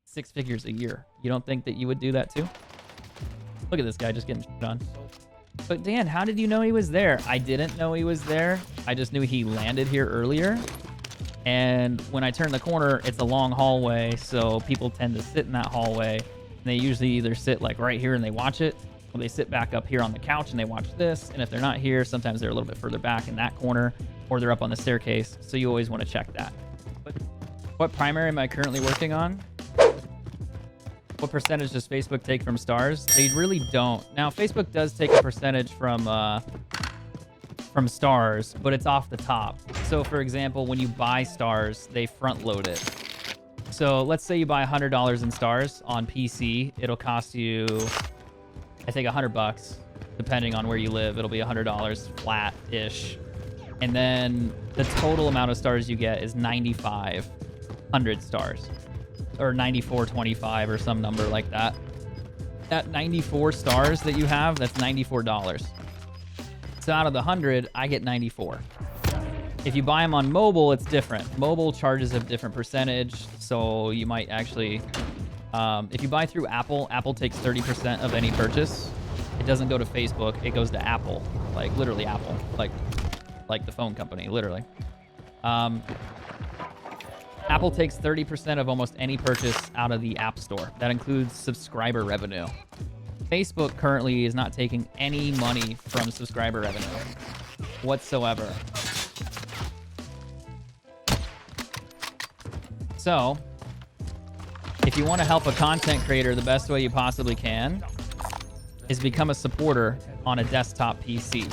6 figures a year. You don't think that you would do that too? Look at this guy just getting shit on. But Dan, how did you know he was there? I didn't know he was there. I just knew he landed here earlier. And when I turn the corner, it's a long hallway, so people tend to sit in that hallway. And they usually either sit like right here and they watch it, or they sit back up here on the couch and they watch this. And if they're not here, sometimes they're a little bit further back in that corner, or they're up on the staircase. So you always want to check that. What primary am I currently working on? What percentage does Facebook take from stars? They really don't. Now, Facebook does take a percentage from stars, but it's off the top. So, for example, when you buy stars, they front load it. So, let's say you buy $100 in stars on PC. It'll cost you, I think, $100, depending on where you live. It'll be $100 flat-ish. And then the total amount of stars you get is 9,500 stars. Or 94.25 or some number like that. That 94 stars that you have, that's $94. So out of the 100, I get 94. If you buy them on mobile, it's different. Mobile charges a different percentage, so you might actually... if you buy through Apple, Apple takes 30% of any purchase. It doesn't go to Facebook, it goes to Apple. Like, literally Apple. Like the phone company, literally. Apple takes 30% of almost any purchase out of the App Store. That includes subscriber revenue. Facebook currently is not taking any money from subscriber revenue whatsoever. So, if you want to help a content creator the best way you possibly can is become a supporter on a desktop PC.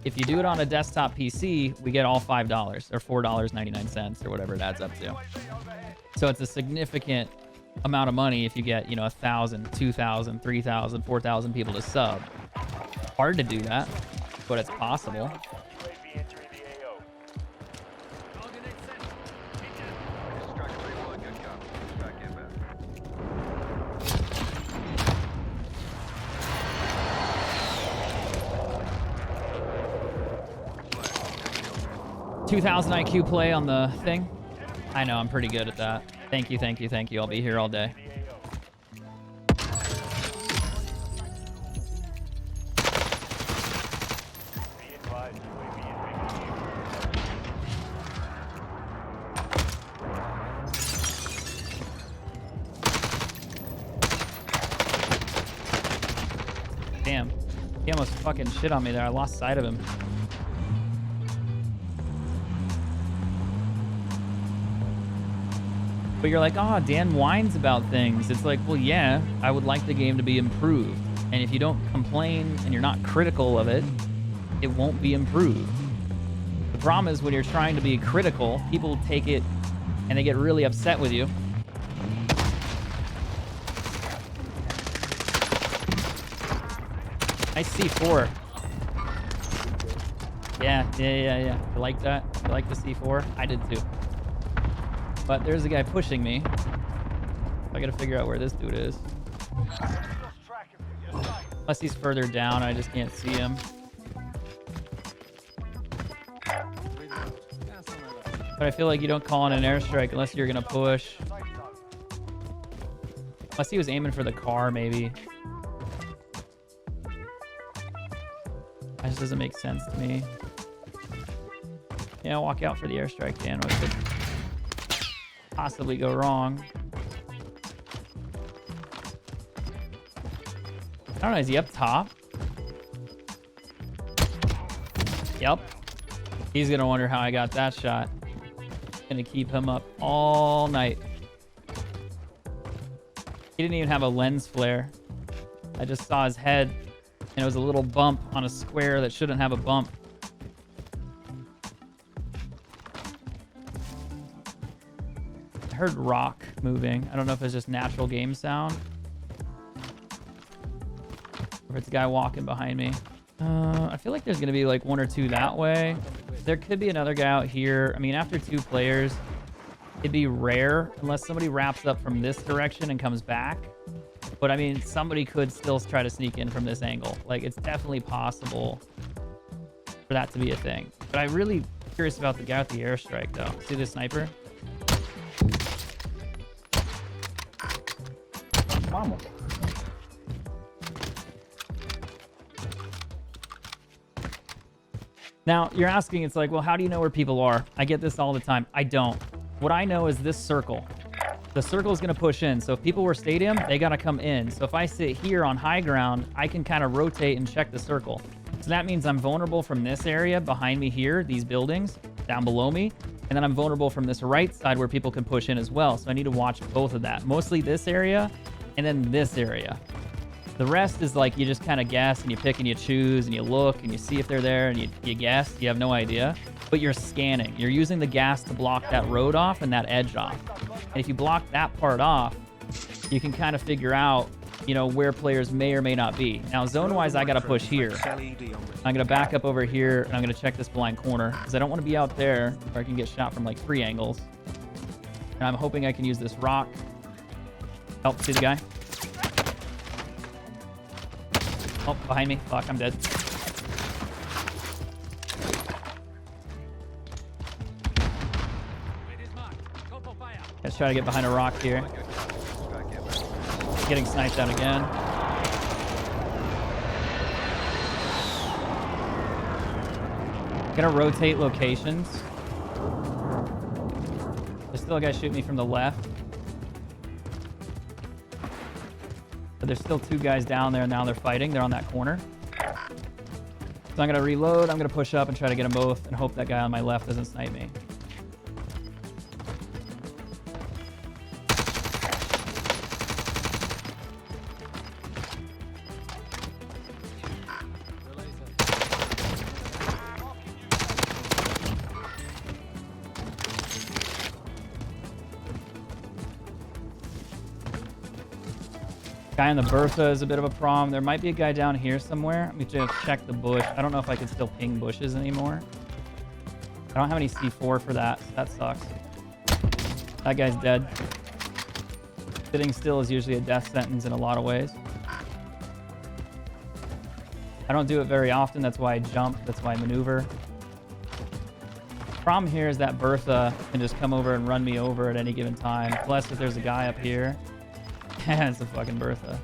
If you do it on a desktop PC, we get all $5 or $4.99 or whatever it adds up to. So it's a significant amount of money if you get, 1,000, 2,000, 3,000, 4,000 people to sub. Hard to do that, but it's possible. $2,000 IQ play on the thing. I know, I'm pretty good at that. Thank you, thank you, thank you. I'll be here all day. Damn. He almost fucking shit on me there. I lost sight of him. But you're like, oh, Dan whines about things. It's like, well, yeah, I would like the game to be improved. And if you don't complain and you're not critical of it, it won't be improved. The problem is when you're trying to be critical, people take it and they get really upset with you. Nice C4. Yeah. I like that. I like the C4. I did too. But there's a guy pushing me. I gotta figure out where this dude is. Unless he's further down, I just can't see him. But I feel like you don't call in an airstrike unless you're gonna push. Unless he was aiming for the car, maybe. That just doesn't make sense to me. Yeah, walk out for the airstrike, Dan. What could possibly go wrong? I don't know, is he up top? Yep. He's gonna wonder how I got that shot. Gonna keep him up all night. He didn't even have a lens flare. I just saw his head and it was a little bump on a square that shouldn't have a bump. I heard rock moving. I don't know if it's just natural game sound or if it's a guy walking behind me. I feel like there's gonna be like one or two that way. There could be another guy out here. I mean, after 2 players, it'd be rare unless somebody wraps up from this direction and comes back. But I mean, somebody could still try to sneak in from this angle. Like, it's definitely possible for that to be a thing. But I'm really curious about the guy with the airstrike, though. See the sniper? Vamos. Now, you're asking, it's like, well, how do you know where people are? I get this all the time. I don't. What I know is this circle. The circle is going to push in. So if people were stadium, they got to come in. So if I sit here on high ground, I can kind of rotate and check the circle. So that means I'm vulnerable from this area behind me here, these buildings down below me. And then I'm vulnerable from this right side where people can push in as well. So I need to watch both of that. Mostly this area and then this area. The rest is like you just kind of guess and you pick and you choose and you look and you see if they're there and you guess. You have no idea. But you're scanning. You're using the gas to block that road off and that edge off. And if you block that part off, you can kind of figure out, you know, where players may or may not be. Now, zone-wise, I got to push here. I'm going to back up over here and I'm going to check this blind corner because I don't want to be out there where I can get shot from like 3 angles. And I'm hoping I can use this rock. Help, see the guy? Oh, behind me. Fuck, I'm dead. Let's try to get behind a rock here. Getting sniped out again. Gonna rotate locations. There's still a guy shooting me from the left. But there's still 2 guys down there, and now they're fighting. They're on that corner. So I'm gonna reload. I'm gonna push up and try to get them both and hope that guy on my left doesn't snipe me. Guy in the Bertha is a bit of a problem. There might be a guy down here somewhere. Let me just check the bush. I don't know if I can still ping bushes anymore. I don't have any C4 for that. So that sucks. That guy's dead. Sitting still is usually a death sentence in a lot of ways. I don't do it very often. That's why I jump. That's why I maneuver. Problem here is that Bertha can just come over and run me over at any given time. Plus, if there's a guy up here, it's a fucking Bertha.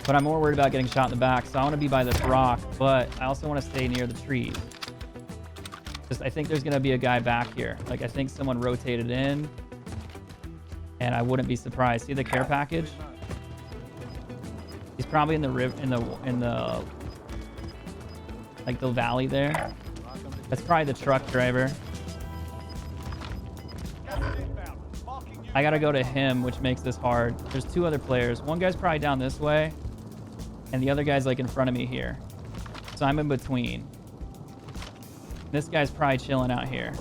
But I'm more worried about getting shot in the back, so I want to be by this rock, but I also want to stay near the trees. Just, I think there's going to be a guy back here. Like, I think someone rotated in, and I wouldn't be surprised. See the care package? He's probably in the like the valley there. That's probably the truck driver. I gotta go to him, which makes this hard. There's 2 other players. One guy's probably down this way, and the other guy's like in front of me here. So I'm in between. This guy's probably chilling out here.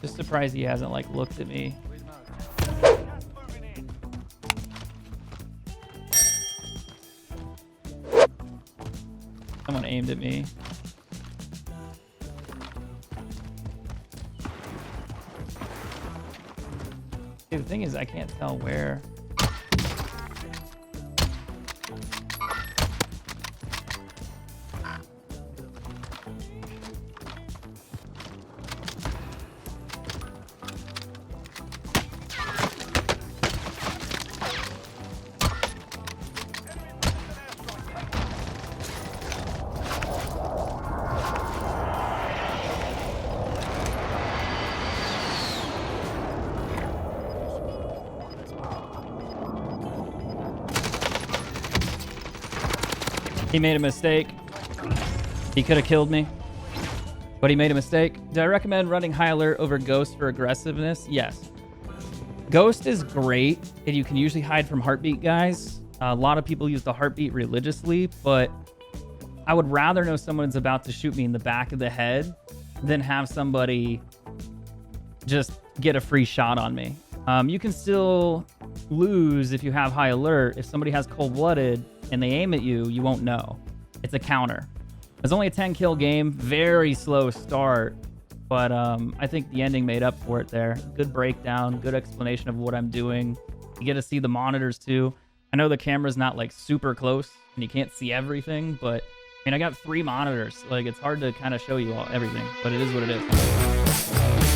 Just surprised he hasn't like looked at me. Someone aimed at me. See, the thing is, I can't tell where. He made a mistake. He could have killed me, but he made a mistake. Do I recommend running high alert over Ghost for aggressiveness? Yes. Ghost is great, and you can usually hide from heartbeat guys. A lot of people use the heartbeat religiously, but I would rather know someone's about to shoot me in the back of the head than have somebody just get a free shot on me. You can still lose if you have high alert. If somebody has cold-blooded and they aim at you, you won't know. It's a counter. It's only a 10-kill game. Very slow start. But I think the ending made up for it there. Good breakdown. Good explanation of what I'm doing. You get to see the monitors too. I know the camera's not like super close and you can't see everything, but I mean, I got 3 monitors. Like, it's hard to kind of show you all everything, but it is what it is.